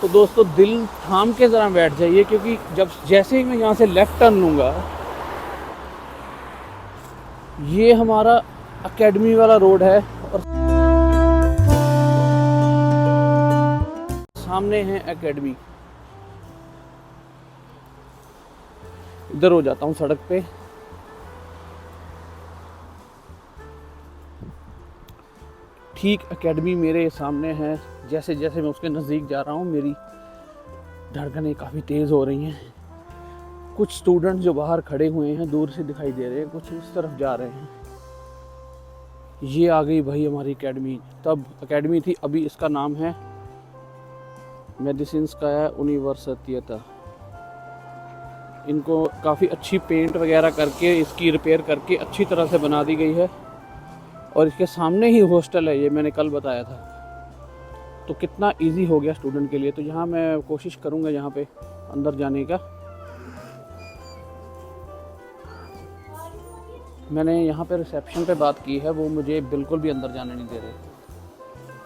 तो दोस्तों दिल थाम के ज़रा बैठ जाइए, क्योंकि जब जैसे ही मैं यहाँ से लेफ़्ट टर्न लूँगा, ये हमारा एकेडमी वाला रोड है और सामने है एकेडमी। इधर हो जाता हूँ सड़क पे। ठीक एकेडमी मेरे सामने है। जैसे जैसे मैं उसके नज़दीक जा रहा हूँ, मेरी धड़कनें काफ़ी तेज़ हो रही हैं। कुछ स्टूडेंट जो बाहर खड़े हुए हैं दूर से दिखाई दे रहे हैं, कुछ इस तरफ जा रहे हैं। ये आ गई भाई हमारी एकेडमी। तब एकेडमी थी, अभी इसका नाम है मेडिसिन का यूनिवर्सिटी। इनको काफ़ी अच्छी पेंट वगैरह करके, इसकी रिपेयर करके अच्छी तरह से बना दी गई है। और इसके सामने ही हॉस्टल है, ये मैंने कल बताया था। तो कितना इजी हो गया स्टूडेंट के लिए। तो यहाँ मैं कोशिश करूँगा यहाँ पे अंदर जाने का। मैंने यहाँ पे रिसेप्शन पे बात की है, वो मुझे बिल्कुल भी अंदर जाने नहीं दे रहे।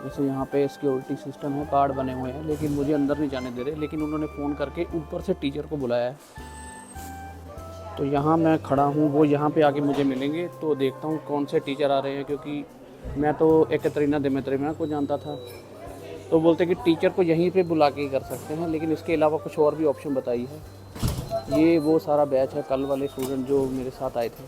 जैसे यहाँ पे सिक्योरिटी सिस्टम है, कार्ड बने हुए हैं, लेकिन मुझे अंदर नहीं जाने दे रहे। लेकिन उन्होंने फ़ोन करके ऊपर से टीचर को बुलाया है। तो यहाँ मैं खड़ा हूँ, वो यहाँ पे आके मुझे मिलेंगे। तो देखता हूँ कौन से टीचर आ रहे हैं, क्योंकि मैं तो एकत्रीना दिमित्रिएवना को जानता था। तो बोलते कि टीचर को यहीं पे बुला के ही कर सकते हैं, लेकिन इसके अलावा कुछ और भी ऑप्शन बताई है। ये वो सारा बैच है, कल वाले स्टूडेंट जो मेरे साथ आए थे।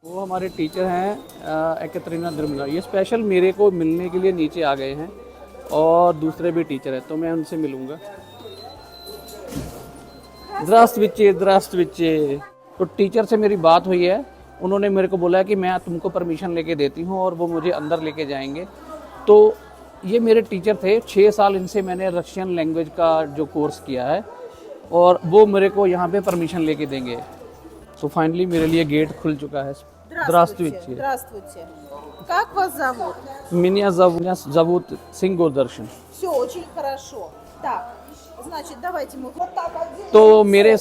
वो हमारे टीचर हैं एकत्रीना दिमित्रिएवना। ये स्पेशल मेरे को मिलने के लिए नीचे आ गए हैं, और दूसरे भी टीचर हैं, तो मैं उनसे मिलूँगा। द्रास्तविचे द्रास्तविचे। तो टीचर से मेरी बात हुई है, उन्होंने मेरे को बोला है कि मैं तुमको परमिशन लेके देती हूँ और वो मुझे अंदर लेके जाएंगे। तो ये मेरे टीचर थे, 6 साल इनसे मैंने रशियन लैंग्वेज का जो कोर्स किया है, और वो मेरे को यहाँ पे परमिशन लेके देंगे। तो फाइनली मेरे लिए गेट खुल चुका है। Здравствуйте. Здравствуйте. Как вас зовут? меня зовут सिंह गुरदर्शन। Все очень хорошо. Так, значит, давайте мы вот так один. तो मेरे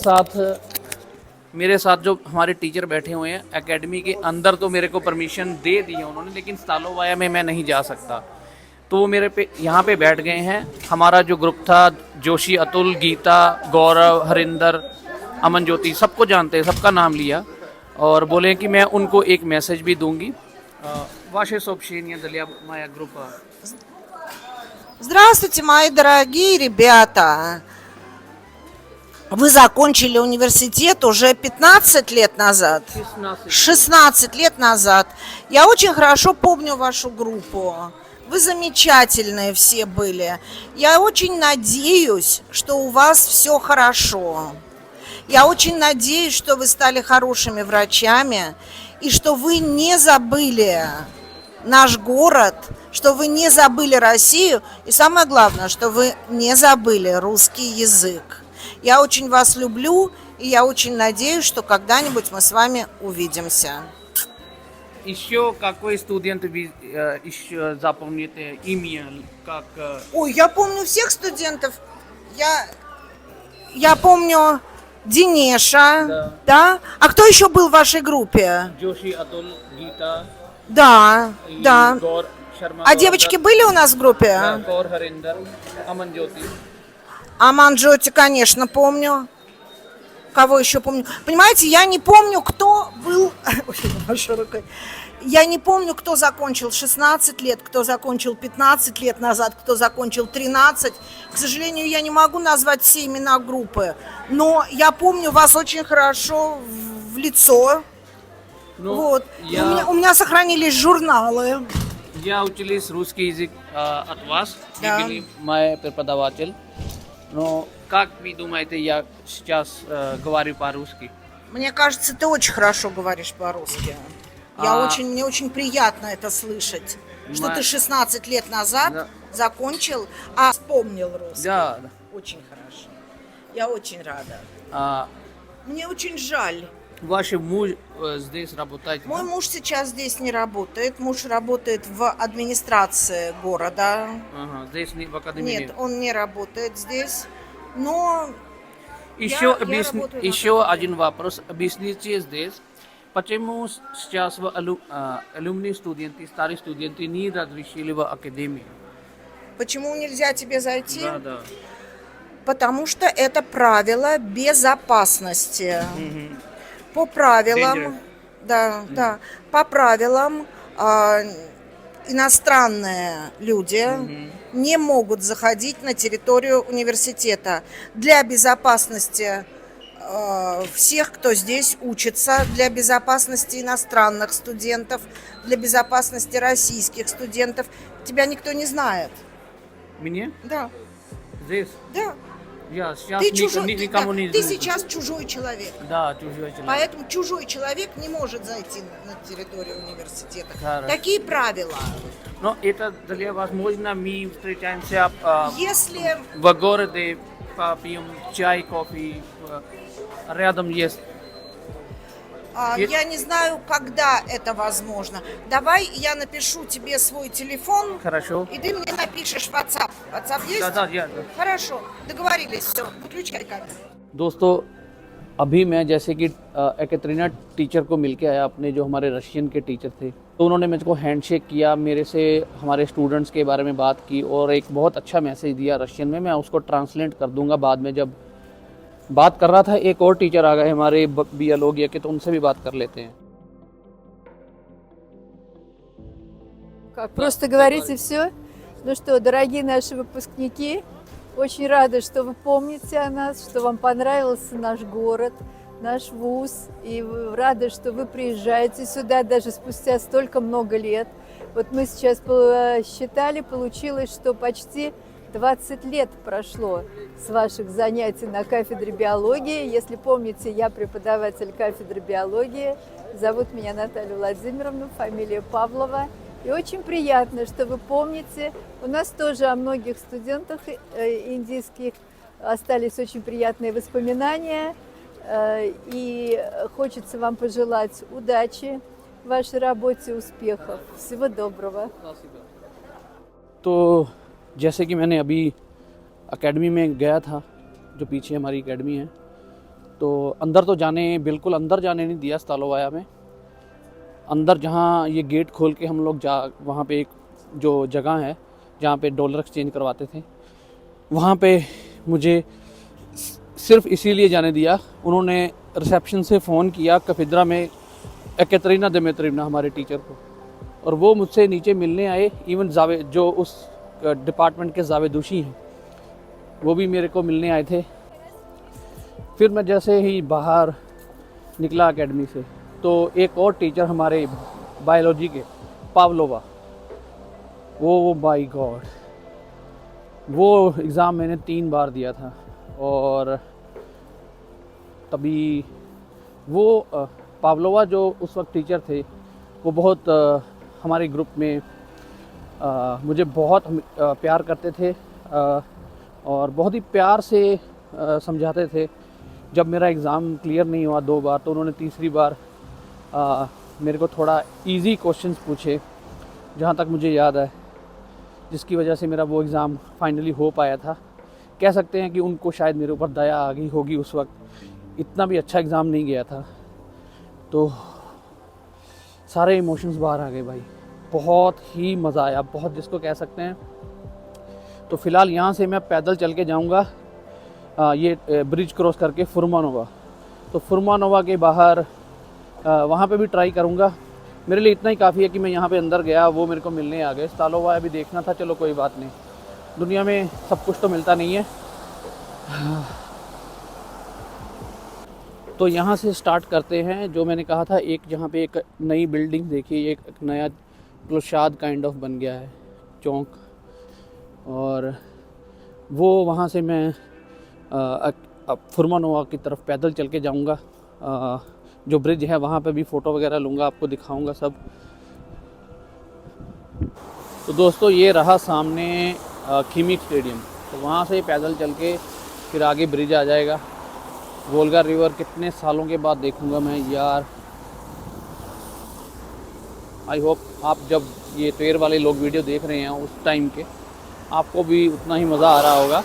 साथ जो हमारे टीचर बैठे हुए हैं एकेडमी के अंदर, तो मेरे को परमिशन दे दी है उन्होंने, लेकिन स्टालोवाया में मैं नहीं जा सकता। तो वो मेरे पे यहाँ पे बैठ गए हैं। हमारा जो ग्रुप था, जोशी, अतुल, गीता, गौरव, हरिंदर, अमन ज्योति, सबको जानते हैं, सबका नाम लिया और बोले कि मैं उनको एक मैसेज भी दूंगी। Ваше сообщение для моя группа. Здравствуйте, мои дорогие ребята. Вы закончили университет уже 15 лет назад. 16 лет назад. Я очень хорошо помню вашу группу. Вы замечательные все были. Я очень надеюсь, что у вас все хорошо. Я очень надеюсь, что вы стали хорошими врачами и что вы не забыли наш город, что вы не забыли Россию и самое главное, что вы не забыли русский язык. Я очень вас люблю и я очень надеюсь, что когда-нибудь мы с вами увидимся. Еще какой студент вы еще запомните имя? Как... Ой, я помню всех студентов. Я помню Денеша, да? А кто еще был в вашей группе? Джоши, Атул, Гита. Да, да. Гор, Шарма, А девочки были у нас в группе? Да, Гор, Хариндер, Аман Джоти. Аман Джоти, конечно, помню. Кого еще помню? Понимаете, я не помню, кто был... Я не помню, кто закончил 16 лет, кто закончил 15 лет назад, кто закончил 13. К сожалению, я не могу назвать все имена группы, но я помню вас очень хорошо в лицо. Ну, вот. У меня сохранились журналы. Я учились русский язык от вас, Да. вы были мой преподаватель. Но как вы думаете, я сейчас говорю по-русски? Мне кажется, ты очень хорошо говоришь по-русски. Мне очень приятно это слышать, что ты 16 лет назад закончил, а вспомнил русский. Да. Очень хорошо. Я очень рада. Мне очень жаль. Ваш муж здесь работает? Мой муж сейчас здесь не работает. Муж работает в администрации города. Ага, здесь не в академии? Нет, он не работает здесь. Но еще я работаю еще один вопрос. Объясните здесь. Почему сейчас алюмни студенты, старые студенты не разрешили в академию? Почему нельзя тебе зайти? Да, да. Потому что это правило безопасности. По правилам, Dangerous. да, по правилам иностранные люди не могут заходить на территорию университета. Для безопасности всех, кто здесь учится, для безопасности иностранных студентов, для безопасности российских студентов. Тебя никто не знает. Мне? Да, Здесь? да. Я сейчас Ты чужой, никому не ты знаю. сейчас чужой человек. Да, чужой человек. Поэтому чужой человек не может зайти на территорию университета. Хорошо. Такие правила. Но это для возможно, мы встречаемся Если в городе, попьем чай, кофе, рядом есть. я не знаю, когда это возможно, давай я напишу тебе свой телефон, Хорошо. и ты мне напишешь в WhatsApp. WhatsApp есть? Да, да. Хорошо, договорились, все, выключай камеру. दोस्तों अभी मैं जैसे कि एकैटरीना टीचर को मिलके आया, अपने जो हमारे रशियन के टीचर थे, तो उन्होंने मुझको हैंडशेक किया, मेरे से हमारे स्टूडेंट्स के बारे में बात की और एक बहुत अच्छा मैसेज दिया रशियन में। मैं उसको ट्रांसलेट कर दूंगा बाद में। जब बात कर रहा था एक और टीचर आ गए हमारे बियोलॉजी के, तो उनसे भी बात कर लेते हैं। Просто говорите все. Ну что, дорогие наши выпускники, очень рада, что вы помните о нас, что вам понравился наш город, наш вуз. И рада, что вы приезжаете сюда даже спустя столько много лет. Вот мы сейчас считали, получилось, что почти 20 лет прошло с ваших занятий на кафедре биологии. Если помните, я преподаватель кафедры биологии. Зовут меня Наталья Владимировна, фамилия Павлова. И очень приятно, что вы помните. У нас тоже о многих студентах индийских остались очень приятные воспоминания. И хочется вам пожелать удачи в вашей работе, успехов. Всего доброго. तो जैसे कि मैंने अभी एकेडमी में गया था, जो पीछे हमारी एकेडमी है, तो अंदर तो बिल्कुल अंदर जाने नहीं दिया स्तालोवाया में। अंदर जहाँ ये गेट खोल के हम लोग वहाँ पे एक जो जगह है जहाँ पे डॉलर एक्सचेंज करवाते थे, वहाँ पे मुझे सिर्फ इसीलिए जाने दिया, उन्होंने रिसेप्शन से फ़ोन किया कैफेड्रा में एकैटरीना दिमित्रिवना हमारे टीचर को, और वो मुझसे नीचे मिलने आए। इवन जो उस डिपार्टमेंट के जावेदुशी हैं वो भी मेरे को मिलने आए थे। फिर मैं जैसे ही बाहर निकला एकेडमी से, तो एक और टीचर हमारे बायोलॉजी के, पावलोवा, वो माय गॉड, वो एग्ज़ाम मैंने 3 बार दिया था। और तभी वो पावलोवा जो उस वक्त टीचर थे, वो बहुत हमारे ग्रुप में मुझे बहुत प्यार करते थे और बहुत ही प्यार से समझाते थे। जब मेरा एग्ज़ाम क्लियर नहीं हुआ 2 बार, तो उन्होंने तीसरी बार मेरे को थोड़ा इजी क्वेश्चंस पूछे, जहाँ तक मुझे याद है, जिसकी वजह से मेरा वो एग्ज़ाम फाइनली हो पाया था। कह सकते हैं कि उनको शायद मेरे ऊपर दया आ गई होगी उस वक्त, इतना भी अच्छा एग्ज़ाम नहीं गया था। तो सारे इमोशंस बाहर आ गए भाई, बहुत ही मज़ा आया, बहुत जिसको कह सकते हैं। तो फ़िलहाल यहाँ से मैं पैदल चल के जाऊँगा ये ब्रिज क्रॉस करके फुरमानोवा। तो फुरमानोवा के बाहर वहाँ पे भी ट्राई करूँगा। मेरे लिए इतना ही काफ़ी है कि मैं यहाँ पे अंदर गया, वो मेरे को मिलने आ गए। स्तालोवाया भी देखना था, चलो कोई बात नहीं, दुनिया में सब कुछ तो मिलता नहीं है। तो यहाँ से स्टार्ट करते हैं। जो मैंने कहा था, एक जहाँ पे एक नई बिल्डिंग देखी, एक नया प्लोशाद काइंड ऑफ बन गया है, चौक, और वो वहाँ से मैं फुरमानोवा की तरफ पैदल चल के जाऊँगा। जो ब्रिज है वहाँ पे भी फ़ोटो वगैरह लूँगा, आपको दिखाऊँगा सब। तो दोस्तों ये रहा सामने खीमिक स्टेडियम, तो वहाँ से पैदल चल के फिर आगे ब्रिज आ जाएगा। वोल्गा रिवर कितने सालों के बाद देखूँगा मैं यार। आई होप आप जब ये ट्रेर वाले लोग वीडियो देख रहे हैं उस टाइम के, आपको भी उतना ही मज़ा आ रहा होगा।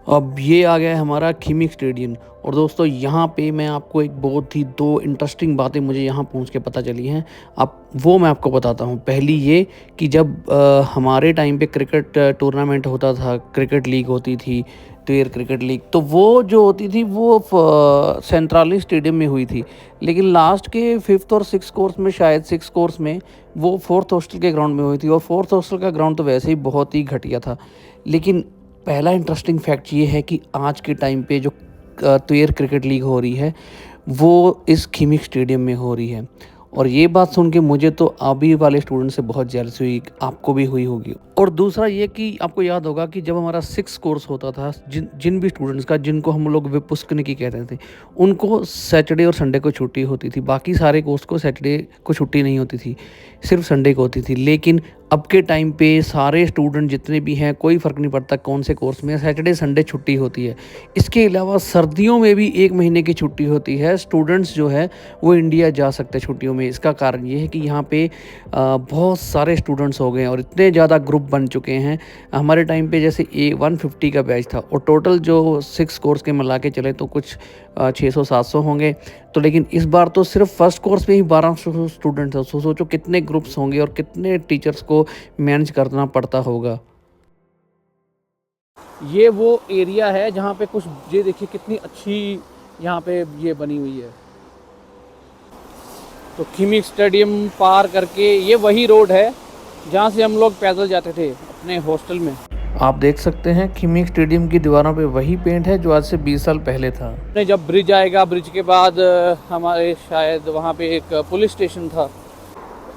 अब ये आ गया है हमारा खीमिक स्टेडियम। और दोस्तों यहाँ पे मैं आपको एक बहुत ही दो इंटरेस्टिंग बातें मुझे यहाँ पहुँच के पता चली हैं, अब वो मैं आपको बताता हूँ। पहली ये कि जब हमारे टाइम पे क्रिकेट टूर्नामेंट होता था, क्रिकेट लीग होती थी, टेर क्रिकेट लीग, तो वो जो होती थी वो सेंट्रली स्टेडियम में हुई थी। लेकिन लास्ट के 5th और 6th कोर्स में, शायद 6th कोर्स में, वो 4th हॉस्टल के ग्राउंड में हुई थी। और 4th हॉस्टल का ग्राउंड तो वैसे ही बहुत ही घटिया था। लेकिन पहला इंटरेस्टिंग फैक्ट ये है कि आज के टाइम पे जो तुयर क्रिकेट लीग हो रही है वो इस खीमिक स्टेडियम में हो रही है। और ये बात सुन के मुझे तो अभी वाले स्टूडेंट से बहुत जेलसी हुई, आपको भी हुई होगी। और दूसरा ये कि आपको याद होगा कि जब हमारा 6th कोर्स होता था, जिन भी स्टूडेंट्स का, जिनको हम लोग विपुस्कनिकी कहते थे, उनको सैटरडे और संडे को छुट्टी होती थी। बाकी सारे कोर्स को सैटरडे को छुट्टी नहीं होती थी, सिर्फ संडे को होती थी। लेकिन अब के टाइम पे सारे स्टूडेंट जितने भी हैं, कोई फ़र्क नहीं पड़ता कौन से कोर्स में, सैटरडे संडे छुट्टी होती है। इसके अलावा सर्दियों में भी 1 महीने की छुट्टी होती है। स्टूडेंट्स जो है वो इंडिया जा सकते हैं छुट्टियों में। इसका कारण ये है कि यहाँ पे बहुत सारे स्टूडेंट्स हो गए हैं और इतने ज़्यादा ग्रुप बन चुके हैं। हमारे टाइम पे जैसे 150 का बैच था और टोटल जो 6 कोर्स के मिला के चले तो कुछ 600-700 होंगे। तो लेकिन इस बार तो सिर्फ फर्स्ट कोर्स में ही 1200 स्टूडेंट हैं। सोचो कितने ग्रुप्स होंगे और कितने टीचर्स को मैनेज करना पड़ता होगा। ये वो एरिया है जहाँ पे कुछ, ये देखिए कितनी अच्छी यहाँ पे ये बनी हुई है। तो खीमिक स्टेडियम पार करके ये वही रोड है जहाँ से हम लोग पैदल जाते थे अपने हॉस्टल में। आप देख सकते हैं खीमिक स्टेडियम की दीवारों पे वही पेंट है जो आज से 20 साल पहले था। जब ब्रिज आएगा, ब्रिज के बाद हमारे शायद वहाँ पे एक पुलिस स्टेशन था,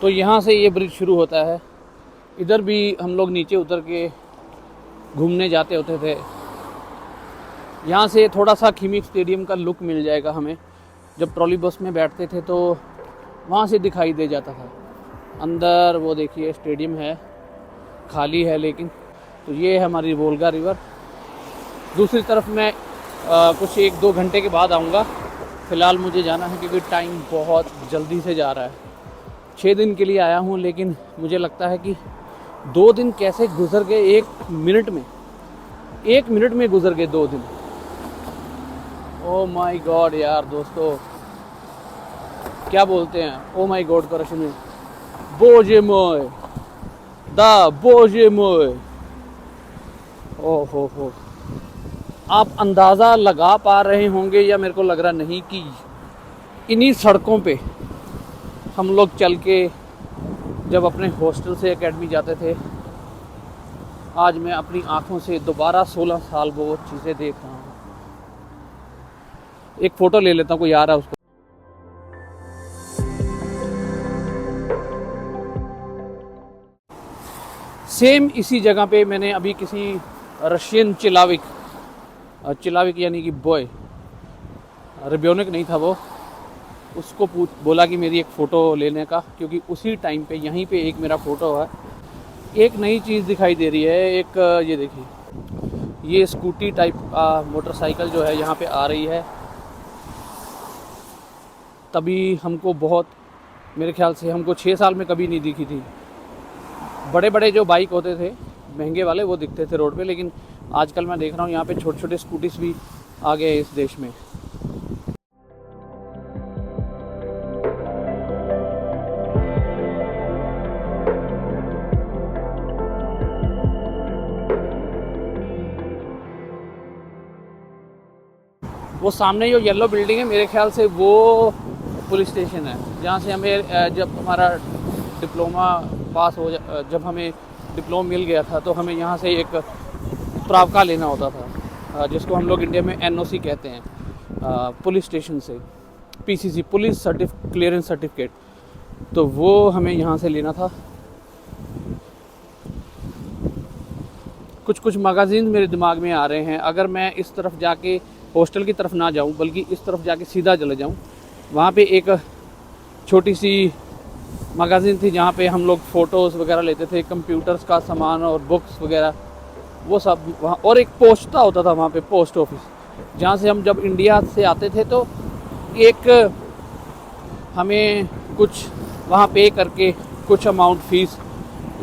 तो यहाँ से ये ब्रिज शुरू होता है। इधर भी हम लोग नीचे उतर के घूमने जाते होते थे। यहाँ से थोड़ा सा खीमिक स्टेडियम का लुक मिल जाएगा हमें। जब ट्रॉली बस में बैठते थे तो वहाँ से दिखाई दे जाता था। अंदर वो देखिए स्टेडियम है, खाली है लेकिन। तो ये है हमारी वोल्गा रिवर। दूसरी तरफ मैं कुछ 1-2 घंटे के बाद आऊँगा। फ़िलहाल मुझे जाना है क्योंकि टाइम बहुत जल्दी से जा रहा है। 6 दिन के लिए आया हूँ लेकिन मुझे लगता है कि 2 दिन कैसे गुजर गए 1 मिनट में। 1 मिनट में गुजर गए 2 दिन। ओह माय गॉड यार दोस्तों, क्या बोलते हैं ओह माय गॉड का रशियन में? बोजे मोय, दा बोजे मोय। ओह हो। आप अंदाज़ा लगा पा रहे होंगे या मेरे को लग रहा नहीं कि इन्हीं सड़कों पे हम लोग चल के जब अपने हॉस्टल से एकेडमी जाते थे, आज मैं अपनी आंखों से दोबारा 16 साल वो चीज़ें देख रहा हूँ। एक फ़ोटो ले लेता हूँ, कोई आ रहा है उसको। सेम इसी जगह पे मैंने अभी किसी रशियन चिलाविक यानी कि बॉय, रिब्योनिक नहीं था वो, उसको बोला कि मेरी एक फ़ोटो लेने का, क्योंकि उसी टाइम पे यहीं पे एक मेरा फ़ोटो है। एक नई चीज़ दिखाई दे रही है, एक ये देखिए, ये स्कूटी टाइप मोटरसाइकिल जो है यहाँ पे आ रही है। तभी हमको बहुत, मेरे ख्याल से हमको 6 साल में कभी नहीं दिखी थी। बड़े बड़े जो बाइक होते थे महंगे वाले वो दिखते थे रोड पे, लेकिन आजकल मैं देख रहा हूँ यहाँ पे छोटे छोटे स्कूटीज भी आ गए हैं इस देश में। वो सामने जो येलो बिल्डिंग है, मेरे ख्याल से वो पुलिस स्टेशन है, जहाँ से हमें जब हमारा डिप्लोमा पास हो जब हमें डिप्लोमा मिल गया था तो हमें यहाँ से एक प्रावका लेना होता था, जिसको हम लोग इंडिया में NOC कहते हैं, पुलिस स्टेशन से, PCC, पुलिस क्लियरेंस सर्टिफिकेट। तो वो हमें यहाँ से लेना था। कुछ कुछ मैगज़ीन मेरे दिमाग में आ रहे हैं। अगर मैं इस तरफ जाके हॉस्टल की तरफ ना जाऊं बल्कि इस तरफ जाके सीधा चले जाऊं, वहाँ पे एक छोटी सी मैगज़ीन थी जहाँ पे हम लोग फ़ोटोज़ वगैरह लेते थे, कंप्यूटर्स का सामान और बुक्स वगैरह वो सब वहाँ। और एक पोस्टा होता था वहाँ पे, पोस्ट ऑफिस, जहाँ से हम जब इंडिया से आते थे तो एक हमें कुछ वहाँ पे करके कुछ अमाउंट फ़ीस,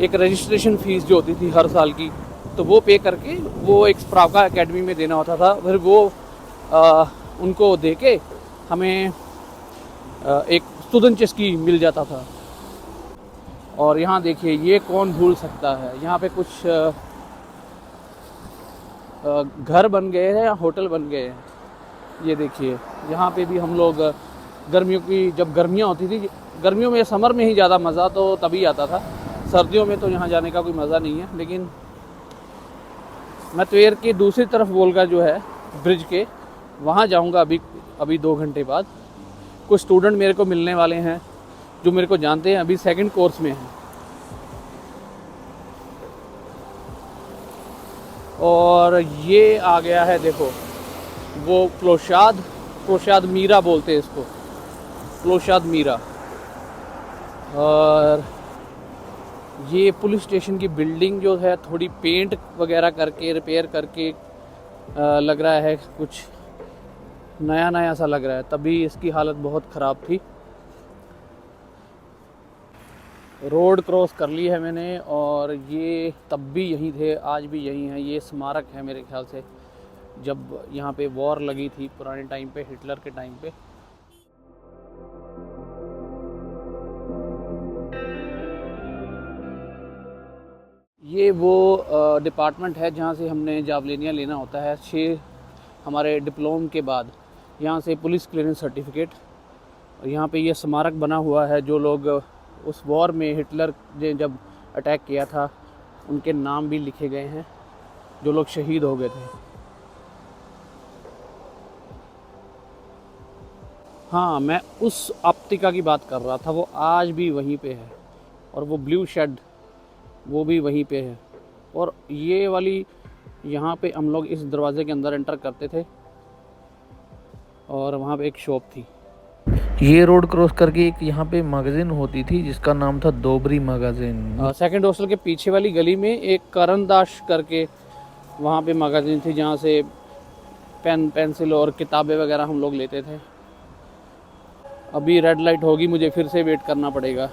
एक रजिस्ट्रेशन फ़ीस जो होती थी हर साल की, तो वो पे करके वो एक स्प्रावका एकेडमी में देना होता था, फिर वो उनको दे के हमें एक स्टूडेंटस्की मिल जाता था। और यहाँ देखिए, ये कौन भूल सकता है, यहाँ पे कुछ घर बन गए हैं या होटल बन गए हैं। ये देखिए, यहाँ पे भी हम लोग गर्मियों की, जब गर्मियाँ होती थी, गर्मियों में समर में ही ज़्यादा मज़ा तो तभी आता था, सर्दियों में तो यहाँ जाने का कोई मज़ा नहीं है। लेकिन मैं त्वेर की दूसरी तरफ वोल्गा जो है ब्रिज के, वहाँ जाऊँगा अभी 2 घंटे बाद। कुछ स्टूडेंट मेरे को मिलने वाले हैं जो मेरे को जानते हैं, अभी 2nd कोर्स में हैं। और ये आ गया है, देखो वो प्लोशाद मीरा बोलते हैं इसको, प्लोशाद मीरा। और ये पुलिस स्टेशन की बिल्डिंग जो है थोड़ी पेंट वगैरह करके, रिपेयर करके लग रहा है, कुछ नया सा लग रहा है, तभी इसकी हालत बहुत ख़राब थी। रोड क्रॉस कर ली है मैंने, और ये तब भी यहीं थे, आज भी यहीं हैं। ये स्मारक है मेरे ख्याल से, जब यहाँ पे वॉर लगी थी पुराने टाइम पे, हिटलर के टाइम पे। ये वो डिपार्टमेंट है जहाँ से हमने जावलिनिया लेना होता है 6 हमारे डिप्लोम के बाद, यहाँ से पुलिस क्लियरेंस सर्टिफिकेट। और यहाँ पे ये स्मारक बना हुआ है, जो लोग उस वॉर में हिटलर ने जब अटैक किया था उनके नाम भी लिखे गए हैं, जो लोग शहीद हो गए थे। हाँ, मैं उस आपतिका की बात कर रहा था, वो आज भी वहीं पे है। और वो ब्लू शेड वो भी वहीं पे है। और ये वाली, यहाँ पे हम लोग इस दरवाजे के अंदर एंटर करते थे, और वहाँ पे एक शॉप थी। ये रोड क्रॉस करके एक यहाँ पे मैगजीन होती थी जिसका नाम था दोबरी मैगजीन। 2nd हॉस्टल के पीछे वाली गली में एक करनदाश करके वहाँ पे मैगजीन थी, जहाँ से पेन पेंसिल और किताबें वगैरह हम लोग लेते थे। अभी रेड लाइट होगी, मुझे फिर से वेट करना पड़ेगा।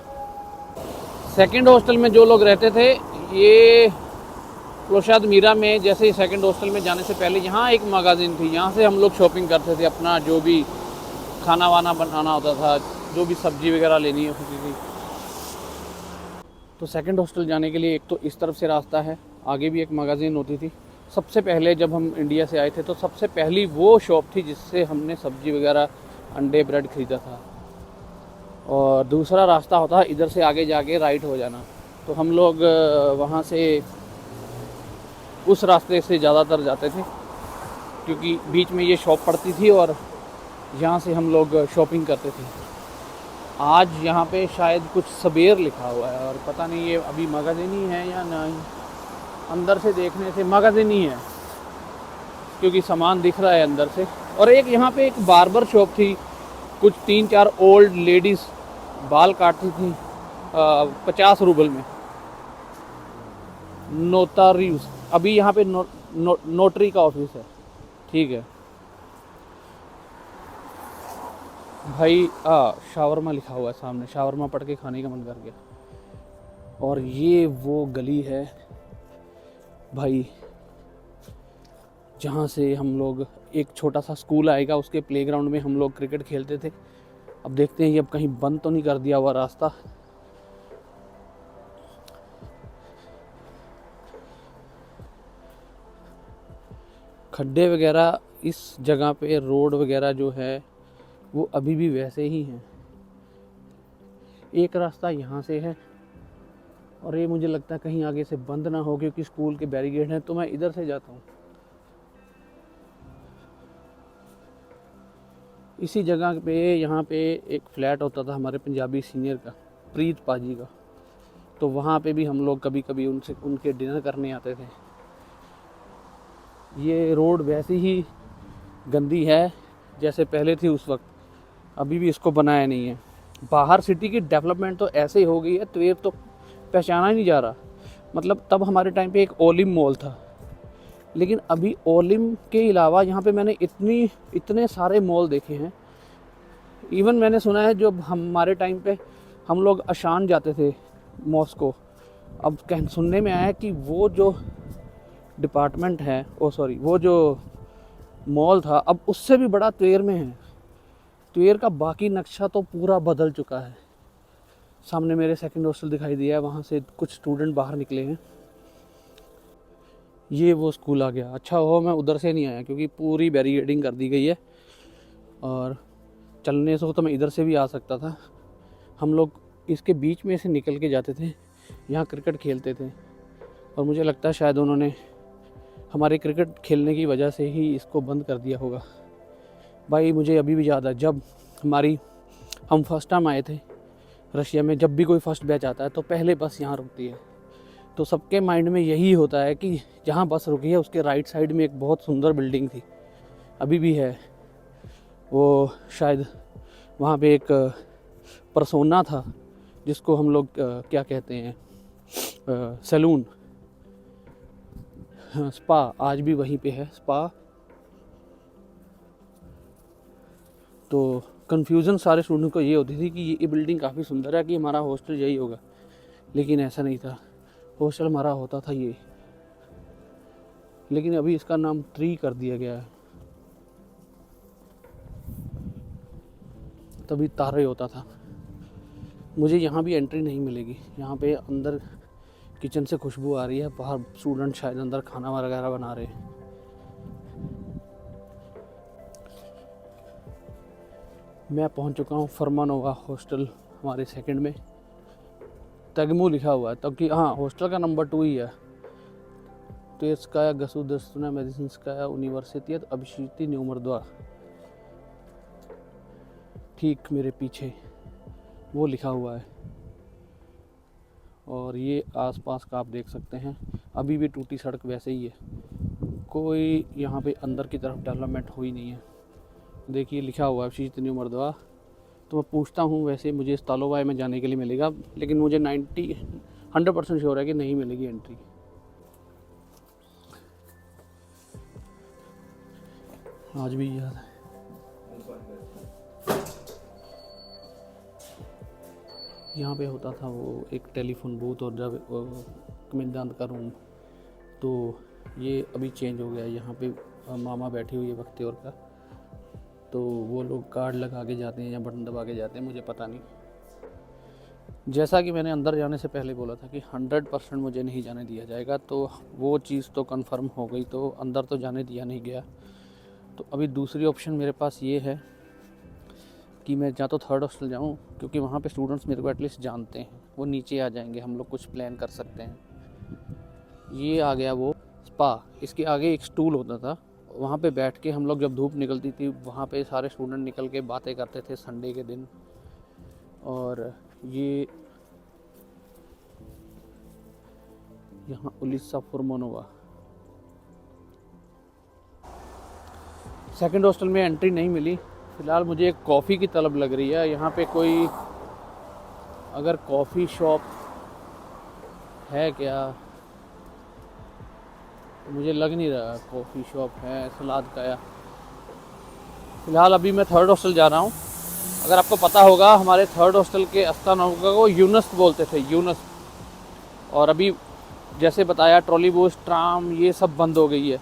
2nd हॉस्टल में जो लोग रहते थे, ये प्लोशाद मीरा में, जैसे ही 2nd हॉस्टल में जाने से पहले यहाँ एक मैगजीन थी, यहाँ से हम लोग शॉपिंग करते थे, अपना जो भी खाना वाना बनाना होता था, जो भी सब्जी वगैरह लेनी होती थी। तो 2nd हॉस्टल जाने के लिए एक तो इस तरफ से रास्ता है, आगे भी एक मैगजीन होती थी। सबसे पहले जब हम इंडिया से आए थे तो सबसे पहली वो शॉप थी जिससे हमने सब्जी वगैरह, अंडे, ब्रेड ख़रीदा था। और दूसरा रास्ता होता इधर से आगे जाके राइट हो जाना। तो हम लोग वहाँ से उस रास्ते से ज़्यादातर जाते थे, क्योंकि बीच में ये शॉप पड़ती थी और यहाँ से हम लोग शॉपिंग करते थे। आज यहाँ पे शायद कुछ सबेर लिखा हुआ है, और पता नहीं ये अभी मैगजीन ही है या नहीं। अंदर से देखने से मैगजीन ही है, क्योंकि सामान दिख रहा है अंदर से। और एक यहाँ पे एक बार्बर शॉप थी, कुछ 3-4 ओल्ड लेडीज़ बाल काटती थी 50 रूबल में। नोटारीज, अभी यहाँ पे नोटरी का ऑफिस है, ठीक है भाई। शावरमा लिखा हुआ है सामने, शावरमा पढ़ के खाने का मन कर गया। और ये वो गली है भाई, जहाँ से हम लोग, एक छोटा सा स्कूल आएगा, उसके प्लेग्राउंड में हम लोग क्रिकेट खेलते थे। अब देखते हैं ये अब कहीं बंद तो नहीं कर दिया हुआ रास्ता। खड्डे वगैरह इस जगह पे, रोड वगैरह जो है वो अभी भी वैसे ही हैं। एक रास्ता यहाँ से है, और ये मुझे लगता है कहीं आगे से बंद ना हो, क्योंकि स्कूल के बैरिकेड हैं, तो मैं इधर से जाता हूँ। इसी जगह पे, यहाँ पे एक फ्लैट होता था हमारे पंजाबी सीनियर का, प्रीत पाजी का। तो वहाँ पे भी हम लोग कभी कभी उनके डिनर करने आते थे। ये रोड वैसी ही गंदी है जैसे पहले थी उस वक्त, अभी भी इसको बनाया नहीं है। बाहर सिटी की डेवलपमेंट तो ऐसे ही हो गई है, त्वेर तो पहचाना ही नहीं जा रहा। मतलब तब हमारे टाइम पे एक ओलिम मॉल था, लेकिन अभी ओलिम के अलावा यहाँ पे मैंने इतने सारे मॉल देखे हैं। इवन मैंने सुना है जब हमारे टाइम पे हम लोग अशान जाते थे मॉस्को, अब सुनने में आया कि वो जो डिपार्टमेंट है, वो जो मॉल था, अब उससे भी बड़ा त्वेर में है। त्वेर का बाकी नक्शा तो पूरा बदल चुका है। सामने मेरे सेकंड हॉस्टल दिखाई दिया है, वहाँ से कुछ स्टूडेंट बाहर निकले हैं। ये वो स्कूल आ गया। अच्छा हो मैं उधर से नहीं आया, क्योंकि पूरी बैरिकेडिंग कर दी गई है और चलने से तो मैं इधर से भी आ सकता था। हम लोग इसके बीच में से निकल के जाते थे, यहाँ क्रिकेट खेलते थे, और मुझे लगता है शायद उन्होंने हमारे क्रिकेट खेलने की वजह से ही इसको बंद कर दिया होगा। भाई मुझे अभी भी याद है, जब हम फर्स्ट टाइम आए थे रशिया में, जब भी कोई फर्स्ट बैच आता है तो पहले बस यहाँ रुकती है, तो सबके माइंड में यही होता है कि जहाँ बस रुकी है उसके राइट साइड में एक बहुत सुंदर बिल्डिंग थी, अभी भी है वो, शायद वहाँ पे एक परसोना था जिसको हम लोग क्या कहते हैं, सैलून, स्पा, आज भी वहीं पे है स्पा। तो कन्फ्यूज़न सारे स्टूडेंट को ये होती थी कि ये बिल्डिंग काफ़ी सुंदर है, कि हमारा हॉस्टल यही होगा, लेकिन ऐसा नहीं था। हॉस्टल हमारा होता था ये, लेकिन अभी इसका नाम ट्री कर दिया गया है। तभी तारे होता था। मुझे यहाँ भी एंट्री नहीं मिलेगी। यहाँ पे अंदर किचन से खुशबू आ रही है, बाहर स्टूडेंट शायद अंदर खाना वगैरह बना रहे हैं। मैं पहुँच चुका हूँ फर्मानोवा हॉस्टल, हमारे सेकंड में तगमू लिखा हुआ है, तब कि हाँ हॉस्टल का नंबर 2 ही है। ट्वेर्स्काया गसूदर्सना मेडिसिनस्काया यूनिवर्सिटीत अभिशीति नंबर 2, ठीक मेरे पीछे वो लिखा हुआ है। और ये आसपास का आप देख सकते हैं, अभी भी टूटी सड़क वैसे ही है, कोई यहाँ पे अंदर की तरफ डेवलपमेंट हुई नहीं है। देखिए लिखा हुआ है अभिशीति नंबर 2। तो मैं पूछता हूँ, वैसे मुझे स्तालोवाय में जाने के लिए मिलेगा, लेकिन मुझे 100% श्योर है कि नहीं मिलेगी एंट्री। आज भी याद है। यहाँ पे होता था वो एक टेलीफोन बूथ और जब कमांडेंट का रूम, तो ये अभी चेंज हो गया। यहाँ पे मामा बैठी हुई है बख्तियार का, तो वो लोग कार्ड लगा के जाते हैं या बटन दबा के जाते हैं, मुझे पता नहीं। जैसा कि मैंने अंदर जाने से पहले बोला था कि 100% मुझे नहीं जाने दिया जाएगा, तो वो चीज़ तो कंफर्म हो गई, तो अंदर तो जाने दिया नहीं गया। तो अभी दूसरी ऑप्शन मेरे पास ये है कि मैं या तो थर्ड हॉस्टल जाऊँ, क्योंकि वहाँ पे स्टूडेंट्स मेरे को एटलीस्ट जानते हैं, वो नीचे आ जाएंगे, हम लोग कुछ प्लान कर सकते हैं। ये आ गया वो स्पा, इसके आगे एक स्टूल होता था, वहाँ पे बैठ के हम लोग जब धूप निकलती थी वहाँ पे सारे स्टूडेंट निकल के बातें करते थे संडे के दिन। और ये यहाँ उलिसा फुरमोनोवा। सेकंड हॉस्टल में एंट्री नहीं मिली। फ़िलहाल मुझे एक कॉफ़ी की तलब लग रही है। यहाँ पे कोई अगर कॉफ़ी शॉप है क्या, मुझे लग नहीं रहा कॉफ़ी शॉप है सलाद का। या फ़िलहाल अभी मैं थर्ड हॉस्टल जा रहा हूँ। अगर आपको पता होगा, हमारे थर्ड हॉस्टल के अस्तानों को यूनस बोलते थे, यूनस। और अभी जैसे बताया ट्रॉली बस, ट्राम, ये सब बंद हो गई है,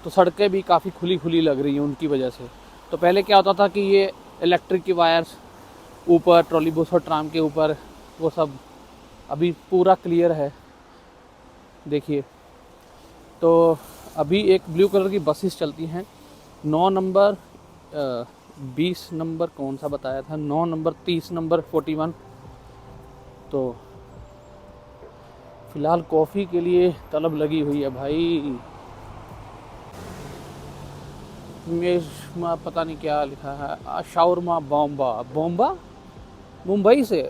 तो सड़कें भी काफ़ी खुली खुली लग रही हैं उनकी वजह से। तो पहले क्या होता था कि ये इलेक्ट्रिक की वायर्स ऊपर ट्रॉली बस और ट्राम के ऊपर, वो सब अभी पूरा क्लियर है, देखिए। तो अभी एक ब्लू कलर की बसेस चलती हैं, 9 नंबर 20 नंबर कौन सा बताया था, 9 नंबर 30 नंबर 41। तो फ़िलहाल कॉफ़ी के लिए तलब लगी हुई है भाई। पता नहीं क्या लिखा है, शावरमा बॉम्बा मुंबई से।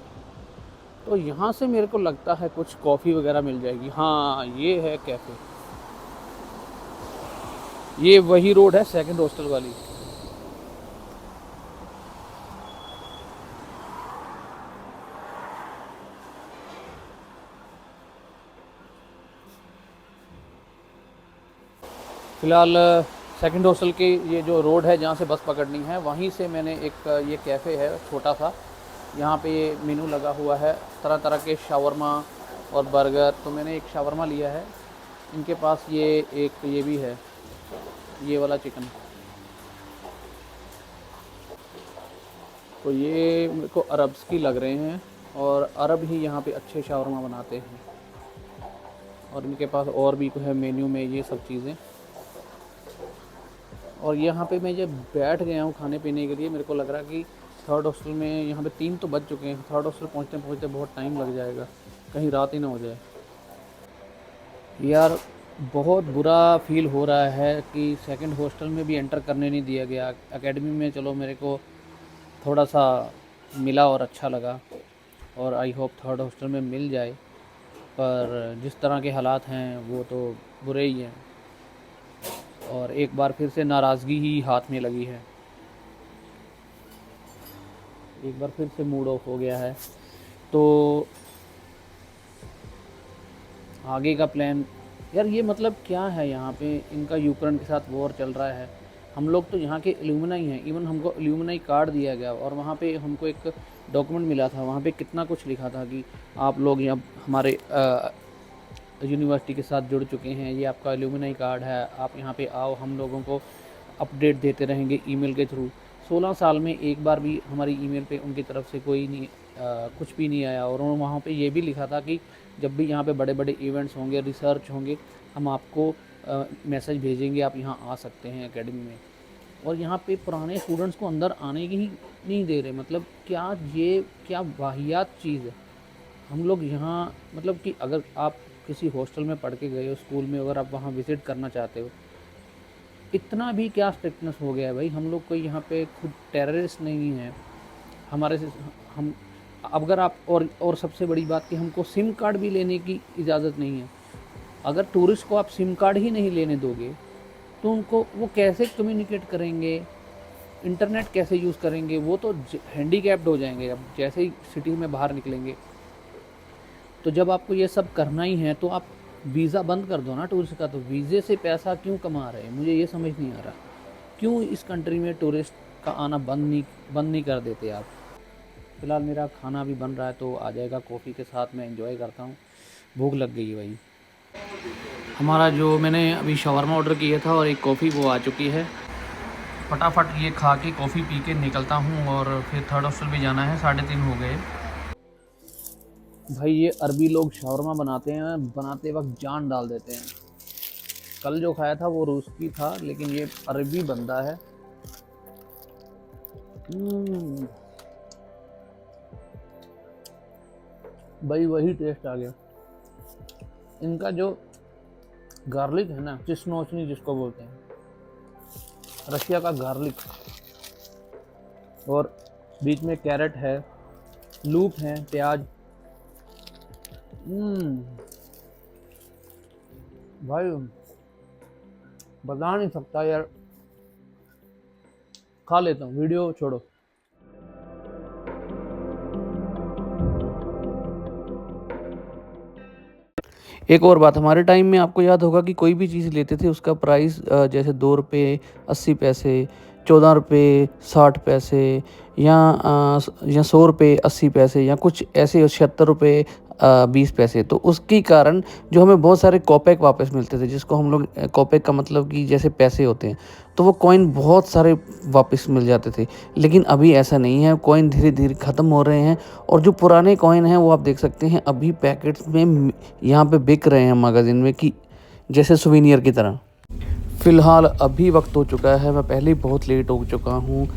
तो यहाँ से मेरे को लगता है कुछ कॉफ़ी वगैरह मिल जाएगी। हाँ ये है कैफ़े, ये वही रोड है सेकंड हॉस्टल वाली। फ़िलहाल सेकंड हॉस्टल के ये जो रोड है जहाँ से बस पकड़नी है, वहीं से मैंने एक ये कैफ़े है छोटा सा, यहाँ पे ये मेनू लगा हुआ है तरह तरह के शावरमा और बर्गर। तो मैंने एक शावरमा लिया है इनके पास ये भी है, ये वाला चिकन। तो ये मेरे को अरब्स की लग रहे हैं और अरब ही यहाँ पे अच्छे शावरमा बनाते हैं। और इनके पास और भी है मेन्यू में ये सब चीज़ें। और यहाँ पे मैं जब बैठ गया हूँ खाने पीने के लिए, मेरे को लग रहा है कि थर्ड हॉस्टल में, यहाँ पे 3 तो बज चुके हैं, थर्ड हॉस्टल पहुँचते पहुँचते बहुत टाइम लग जाएगा, कहीं रात ही ना हो जाए। यार बहुत बुरा फील हो रहा है कि सेकंड हॉस्टल में भी एंटर करने नहीं दिया गया। एकेडमी में चलो मेरे को थोड़ा सा मिला और अच्छा लगा, और आई होप थर्ड हॉस्टल में मिल जाए, पर जिस तरह के हालात हैं वो तो बुरे ही हैं। और एक बार फिर से नाराज़गी ही हाथ में लगी है, एक बार फिर से मूड ऑफ हो गया है। तो आगे का प्लान यार, ये मतलब क्या है, यहाँ पे इनका यूक्रेन के साथ वॉर चल रहा है। हम लोग तो यहाँ के एल्यूमिनाई हैं, इवन हमको एल्यूमिनाई कार्ड दिया गया, और वहाँ पे हमको एक डॉक्यूमेंट मिला था, वहाँ पे कितना कुछ लिखा था कि आप लोग यहाँ हमारे यूनिवर्सिटी के साथ जुड़ चुके हैं, ये आपका एल्यूमिनाई कार्ड है, आप यहाँ पे आओ, हम लोगों को अपडेट देते रहेंगे ईमेल के थ्रू। 16 साल में एक बार भी हमारी ईमेल पे उनकी तरफ से कोई नहीं कुछ भी नहीं आया। और वहाँ पे ये भी लिखा था कि जब भी यहाँ पे बड़े बड़े इवेंट्स होंगे, रिसर्च होंगे, हम आपको मैसेज भेजेंगे, आप यहाँ आ सकते हैं एकेडमी में। और यहाँ पे पुराने स्टूडेंट्स को अंदर आने की ही नहीं दे रहे। मतलब क्या वाहियात चीज़ है। हम लोग यहाँ मतलब कि अगर आप किसी हॉस्टल में पढ़ के गए हो, स्कूल में, अगर आप वहाँ विज़िट करना चाहते हो, इतना भी क्या स्ट्रिक्टनेस हो गया है भाई। हम लोग कोई यहाँ पे खुद टेररिस्ट नहीं है हमारे से। हम अगर आप और सबसे बड़ी बात कि हमको सिम कार्ड भी लेने की इजाज़त नहीं है। अगर टूरिस्ट को आप सिम कार्ड ही नहीं लेने दोगे तो उनको वो कैसे कम्युनिकेट करेंगे, इंटरनेट कैसे यूज़ करेंगे, वो तो हैंडीकैप्ड हो जाएंगे अब जैसे ही सिटी में बाहर निकलेंगे। तो जब आपको ये सब करना ही है तो आप वीज़ा बंद कर दो ना टूरिस्ट का। तो वीज़े से पैसा क्यों कमा रहे हैं, मुझे ये समझ नहीं आ रहा। क्यों इस कंट्री में टूरिस्ट का आना बंद नहीं कर देते आप। फ़िलहाल मेरा खाना भी बन रहा है तो आ जाएगा, कॉफ़ी के साथ मैं एंजॉय करता हूँ। भूख लग गई है भाई। हमारा जो मैंने अभी शवरमा ऑर्डर किया था और एक कॉफ़ी वो आ चुकी है। फटाफट ये खा के कॉफ़ी पी के निकलता हूँ और फिर थर्ड हॉस्टल भी जाना है। 3:30 हो गए भाई। ये अरबी लोग शवरमा बनाते हैं, बनाते वक्त जान डाल देते हैं। कल जो खाया था वो रूसी था, लेकिन ये अरबी बंदा है। भाई वही टेस्ट आ गया। इनका जो गार्लिक है ना, चिस्नोचनी जिसको बोलते हैं, रशिया का गार्लिक, और बीच में कैरेट है, लूप है, प्याज। भाई बता नहीं सकता यार। खा लेता हूँ, वीडियो छोड़ो। एक और बात, हमारे टाइम में आपको याद होगा कि कोई भी चीज़ लेते थे उसका प्राइस जैसे 2 रुपये 80 पैसे, 14 रुपये 60 पैसे, या 100 रुपये 80 पैसे, या कुछ ऐसे 76 रुपये 20 पैसे। तो उसके कारण जो हमें बहुत सारे कॉपेक वापस मिलते थे, जिसको हम लोग कॉपेक का मतलब कि जैसे पैसे होते हैं, तो वो कॉइन बहुत सारे वापस मिल जाते थे। लेकिन अभी ऐसा नहीं है, कॉइन धीरे धीरे ख़त्म हो रहे हैं। और जो पुराने कॉइन हैं वो आप देख सकते हैं अभी पैकेट्स में यहाँ पे बिक रहे हैं मैगज़ीन में, कि जैसे सुवेनियर की तरह। फ़िलहाल अभी वक्त हो चुका है, मैं पहले ही बहुत लेट हो चुका हूँ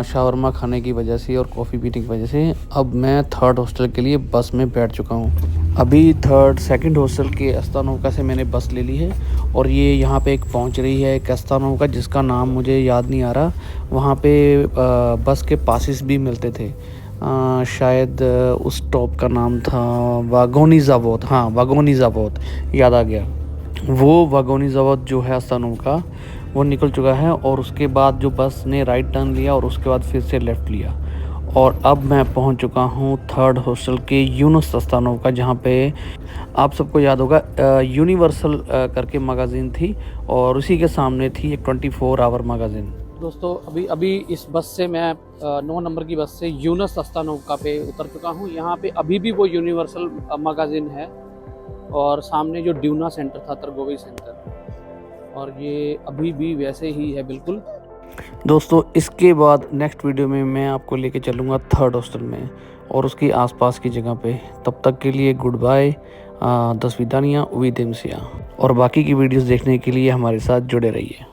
शावरमा खाने की वजह से और कॉफ़ी पीने की वजह से। अब मैं थर्ड हॉस्टल के लिए बस में बैठ चुका हूँ। अभी सेकंड हॉस्टल के अस्तानोका से मैंने बस ले ली है, और ये यहाँ पे एक पहुँच रही है एक अस्तानोका, जिसका नाम मुझे याद नहीं आ रहा। वहाँ पे बस के पासेस भी मिलते थे। शायद उस स्टॉप का नाम था वागोनी ज़ावोद। हाँ, वागोनी ज़ावोद, याद आ गया। वो वागोनी ज़ावोद जो है अस्तानोका, वो निकल चुका है। और उसके बाद जो बस ने राइट टर्न लिया और उसके बाद फिर से लेफ़्ट लिया, और अब मैं पहुंच चुका हूं थर्ड हॉस्टल के यूनुस अस्तानोका, जहां पे आप सबको याद होगा यूनिवर्सल करके मैगज़ीन थी, और उसी के सामने थी एक 24 आवर मैगज़ीन। दोस्तों अभी इस बस से मैं 9 नंबर की बस से यूनुस अस्तानोका पे उतर चुका हूं। यहाँ पे अभी भी वो यूनिवर्सल मैगज़ीन है, और सामने जो ड्यूना सेंटर था, तरगोवी सेंटर, और ये अभी भी वैसे ही है बिल्कुल। दोस्तों इसके बाद नेक्स्ट वीडियो में मैं आपको लेके चलूँगा 3rd हॉस्टल में और उसकी आसपास की जगह पे। तब तक के लिए गुड बाय, दस विदानियाँ, उवी देमसिया, और बाकी की वीडियोस देखने के लिए हमारे साथ जुड़े रहिए।